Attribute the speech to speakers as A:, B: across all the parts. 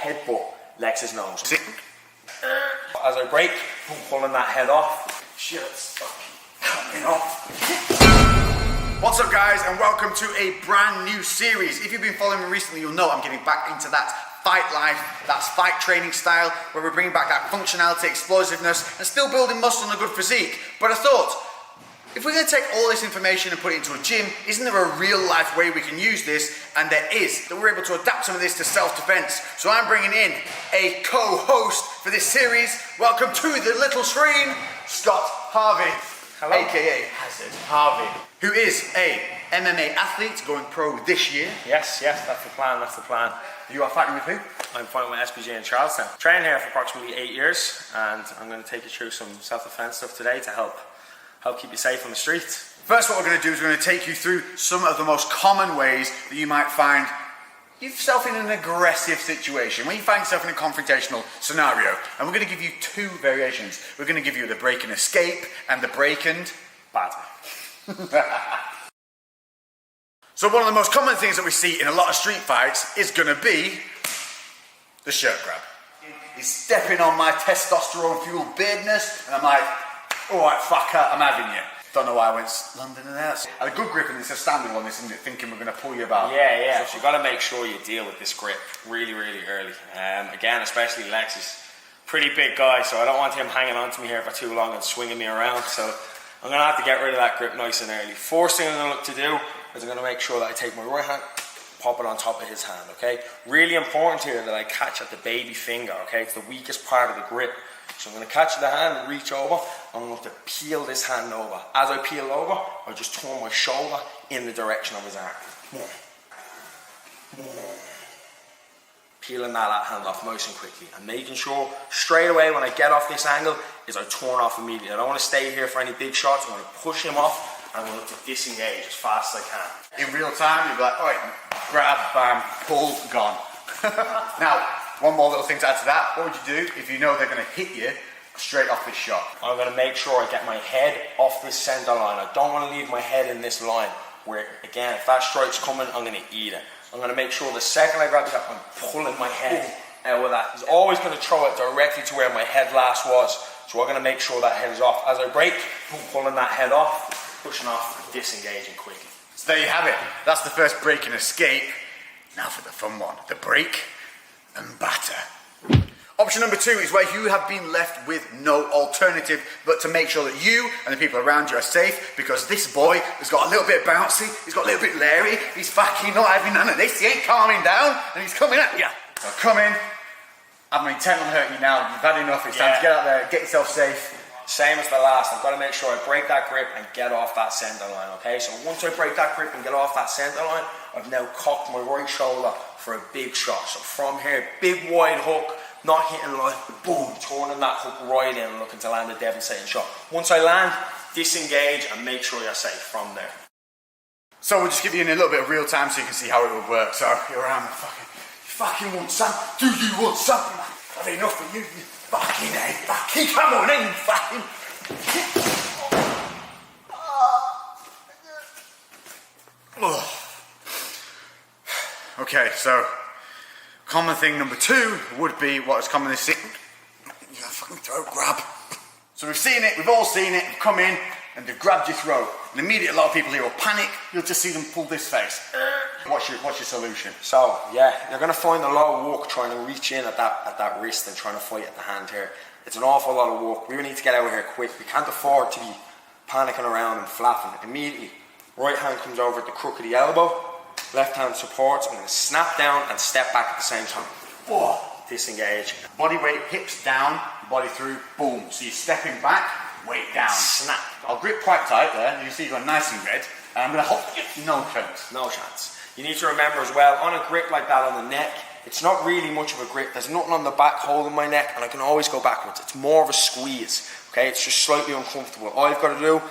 A: headbutt Lex's nose. As I break, I'm pulling that head off. Shit's fucking coming off.
B: What's up guys, and welcome to a brand new series. If you've been following me recently, you'll know I'm getting back into that fight life, that's fight training style, where we're bringing back that functionality, explosiveness, and still building muscle and a good physique. But I thought, if we're going to take all this information and put it into a gym, isn't there a real life way we can use this? And there is, that we're able to adapt some of this to self-defense. So I'm bringing in a co-host for this series. Welcome to the little screen, Scott Harvey.
A: Hello.
B: AKA Hazard Harvey, who is a MMA athlete going pro this year.
A: Yes, that's the plan,
B: You are fighting with who?
A: I'm fighting with SPJ in Charlestown. Training here for approximately 8 years, and I'm going to take you through some self-defense stuff today to help keep you safe on the streets.
B: First, what we're going to do is we're going to take you through some of the most common ways that you might find yourself in an aggressive situation, when you find yourself in a confrontational scenario. And we're going to give you two variations. We're going to give you the break and escape and the break and
A: batter.
B: So one of the most common things that we see in a lot of street fights is going to be the shirt grab. He's stepping on my testosterone-fueled beardness, and I'm like, all right, fucker, I'm having you. Don't know why I went London and that. I had a good grip, and it's a standing one, isn't it? Thinking we're going to pull you about.
A: Yeah. So you've got to make sure you deal with this grip really early. Again, especially Lex is a pretty big guy, so I don't want him hanging on to me here for too long and swinging me around. So I'm going to have to get rid of that grip nice and early. First thing I'm going to look to do is I'm going to make sure that I take my right hand, pop it on top of his hand, okay? Really important here that I catch at the baby finger, okay? It's the weakest part of the grip. So I'm going to catch the hand and reach over. I'm going to peel this hand over. As I peel over, I just turn my shoulder in the direction of his arm. Peeling that hand off nice and quickly. And making sure straight away when I get off this angle is I turn off immediately. I don't want to stay here for any big shots. I want to push him off and I'm going to look to disengage as fast as I can.
B: In real time, you'll be like, all right, grab, bam, pull, gone. Now, one more little thing to add to that. What would you do if you know they're going to hit you straight off this shot?
A: I'm going to make sure I get my head off this center line. I don't want to leave my head in this line where, again, if that strike's coming, I'm going to eat it. I'm going to make sure the second I grab it up, I'm pulling my head out with that. He's always going to throw it directly to where my head last was. So I'm going to make sure that head is off. As I break, I'm pulling that head off, pushing off, disengaging quickly.
B: So there you have it. That's the first break and escape. Now for the fun one, the break and batter. Option number 2 is where you have been left with no alternative but to make sure that you and the people around you are safe, because this boy has got a little bit bouncy, he's got a little bit leery, he's fucking not having none of this, he ain't calming down, and he's coming at you. So come in, I'm intent on hurting you now, you've had enough, it's time to get out there, get yourself safe.
A: Same as the last, I've got to make sure I break that grip and get off that center line, okay? So once I break that grip and get off that center line, I've now cocked my right shoulder for a big shot. So from here, big wide hook, not hitting line, boom, turning that hook right in and looking to land a devastating shot. Once I land, disengage and make sure you're safe from there.
B: So we'll just give you in a little bit of real time so you can see how it would work. So you're around the fucking want some? Do you want something? I've had enough for you, you fucking come on in, fucking. Okay, so common thing number 2 would be what is commonly seen. You got a fucking throat grab. So we've seen it, we've all seen it, you've come in and they've grabbed your throat. And immediately a lot of people here will panic, you'll just see them pull this face. What's your solution?
A: So, yeah, you're going to find a lot of work trying to reach in at that wrist and trying to fight at the hand here. It's an awful lot of work. We need to get out of here quick. We can't afford to be panicking around and flapping. Immediately, right hand comes over at the crook of the elbow, left hand supports. I'm going to snap down and step back at the same time. Oh, disengage.
B: Body weight, hips down, body through, boom. So you're stepping back, weight down.
A: Snap.
B: I'll grip quite tight there. You can see you've gone nice and red. And I'm going to hold. No chance.
A: No chance. You need to remember as well, on a grip like that on the neck, it's not really much of a grip. There's nothing on the back holding my neck and I can always go backwards. It's more of a squeeze, okay? It's just slightly uncomfortable. All I've got to do,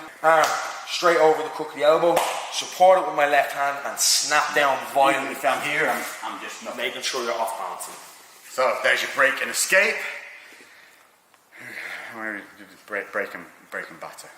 A: straight over the crook of the elbow, support it with my left hand and snap down violently.
B: If I'm here, I'm just not.
A: Making sure you're off balancing.
B: So there's your break and escape. Break and batter.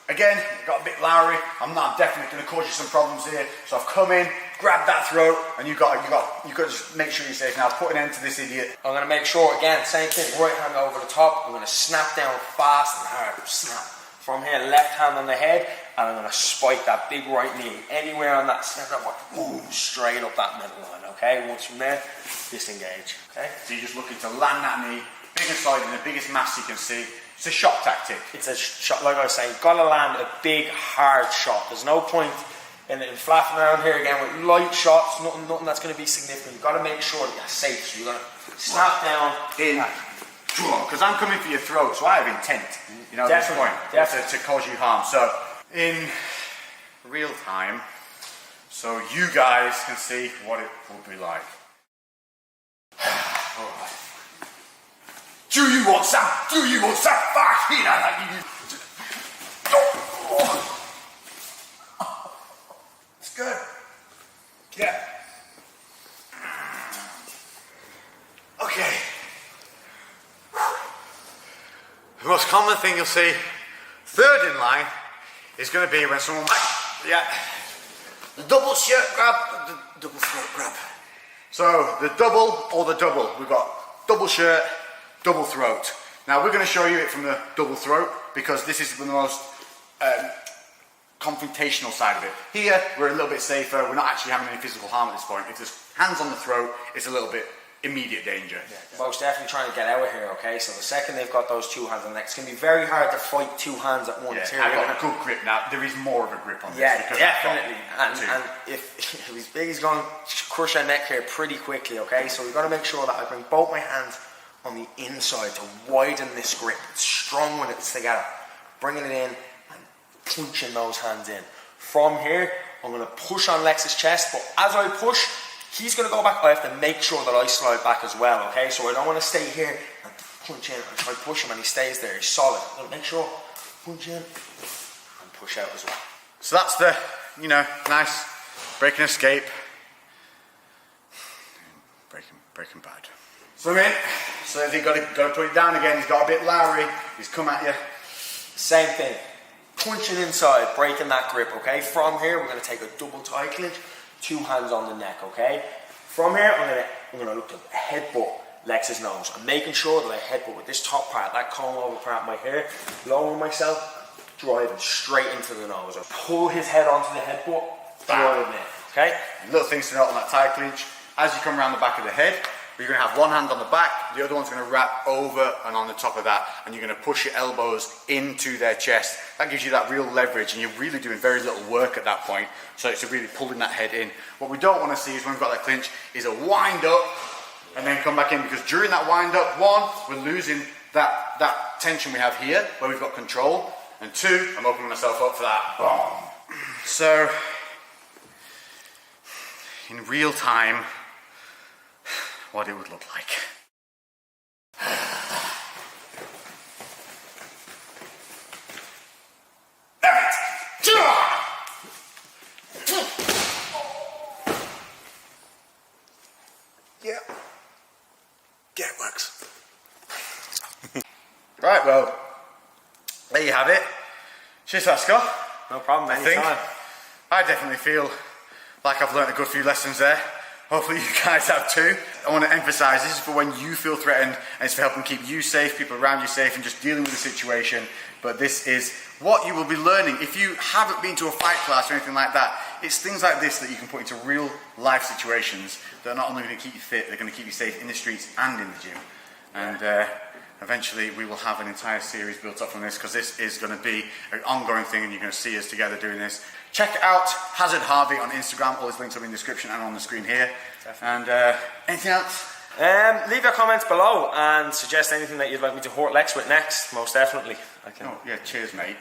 B: Again, got a bit lowery. I'm definitely going to cause you some problems here. So I've come in, grab that throat, and you got to just make sure you're safe. Now put an end to this idiot.
A: I'm going to make sure, again, same thing, right hand over the top. I'm going to snap down fast and hard, snap. From here, left hand on the head, and I'm going to spike that big right knee. Anywhere on that snap, boom, straight up that middle line, okay? Once from there, disengage, okay?
B: So you're just looking to land that knee, big and solid in the biggest mass you can see. It's a shot tactic.
A: It's a shot, like I was saying, you've got to land a big, hard shot. There's no point in flapping around here again with light shots, nothing that's going to be significant. You've got to make sure that you're safe. So you're going to snap down
B: in, because I'm coming for your throat, so I have intent, you know, at this point, to cause you harm. So in real time, so you guys can see what it will be like. Alright. Do you want some? Do you want some? Fuck, you know, it's good. Yeah. Okay. The most common thing you'll see, third in line, is going to be when someone, the double shirt grab, the double throat grab. So the double or the double, we've got double shirt, double throat. Now we're going to show you it from the double throat because this is the most confrontational side of it. Here we're a little bit safer, we're not actually having any physical harm at this point. If there's hands on the throat, it's a little bit immediate danger.
A: Yeah, most definitely trying to get out of here, okay? So the second they've got those two hands on the neck, it's going to be very hard to fight two hands at once.
B: Yeah, I've got a good grip now. There is more of a grip on this.
A: Yeah,
B: because
A: definitely. And if he's big, he's going to crush our neck here pretty quickly, okay? So we've got to make sure that I bring both my hands on the inside to widen this grip. It's strong when it's together. Bringing it in and punching those hands in. From here, I'm going to push on Lex's chest, but as I push, he's going to go back. I have to make sure that I slide back as well, okay? So I don't want to stay here and punch in and try to push him and he stays there. He's solid. I'm going to make sure, punch in and push out as well.
B: So that's the, you know, nice break and escape. Breaking bad. Swim in. So if you've got to put it down again, he's got a bit Lowry, he's come at you.
A: Same thing. Punching inside, breaking that grip, okay? From here, we're going to take a double tie clinch, two hands on the neck, okay? From here, I'm going to look to headbutt Lex's nose. I'm making sure that I headbutt with this top part, that comb over part of my hair, lowering myself, driving straight into the nose. I pull his head onto the headbutt, driving it, okay?
B: Little things to note on that tie clinch. As you come around the back of the head, you're going to have one hand on the back, the other one's going to wrap over and on the top of that, and you're going to push your elbows into their chest. That gives you that real leverage, and you're really doing very little work at that point, so it's really pulling that head in. What we don't want to see is when we've got that clinch, is a wind up, and then come back in, because during that wind up, one, we're losing that tension we have here, where we've got control, and two, I'm opening myself up for that. Boom. So, in real time, what it would look like. Yeah. Yeah, it works. Right, well, there you have it. Cheers, Scott.
A: No problem, anytime.
B: I definitely feel like I've learned a good few lessons there. Hopefully you guys have too. I want to emphasize this is for when you feel threatened, and it's for helping keep you safe, people around you safe, and just dealing with the situation. But this is what you will be learning. If you haven't been to a fight class or anything like that, it's things like this that you can put into real life situations that are not only going to keep you fit, they're going to keep you safe in the streets and in the gym. And eventually we will have an entire series built up from this, because this is going to be an ongoing thing, and you're going to see us together doing this. Check out Hazard Harvey on Instagram. All his links are in the description and on the screen here. Definitely. And anything else?
A: Leave your comments below and suggest anything that you'd like me to hurt Lex with next. Most definitely.
B: Oh, yeah, cheers, mate.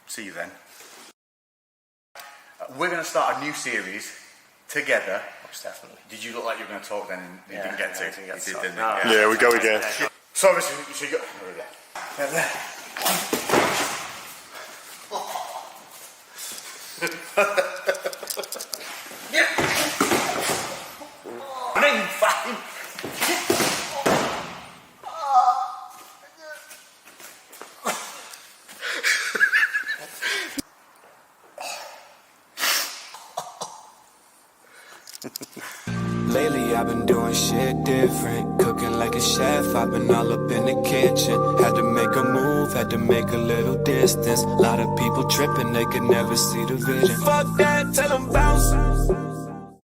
B: See you then. We're going to start a new series together.
A: Most definitely.
B: Did you look like you were going to talk then and you didn't get to? You did, didn't you?
C: Yeah, we go again.
B: So obviously, you got... Yeah. Fine.
C: I've been doing shit different. Cooking like a chef, I've been all up in the kitchen. Had to make a move, had to make a little distance. Lot of people tripping, they could never see the vision. Fuck that, tell them bounce.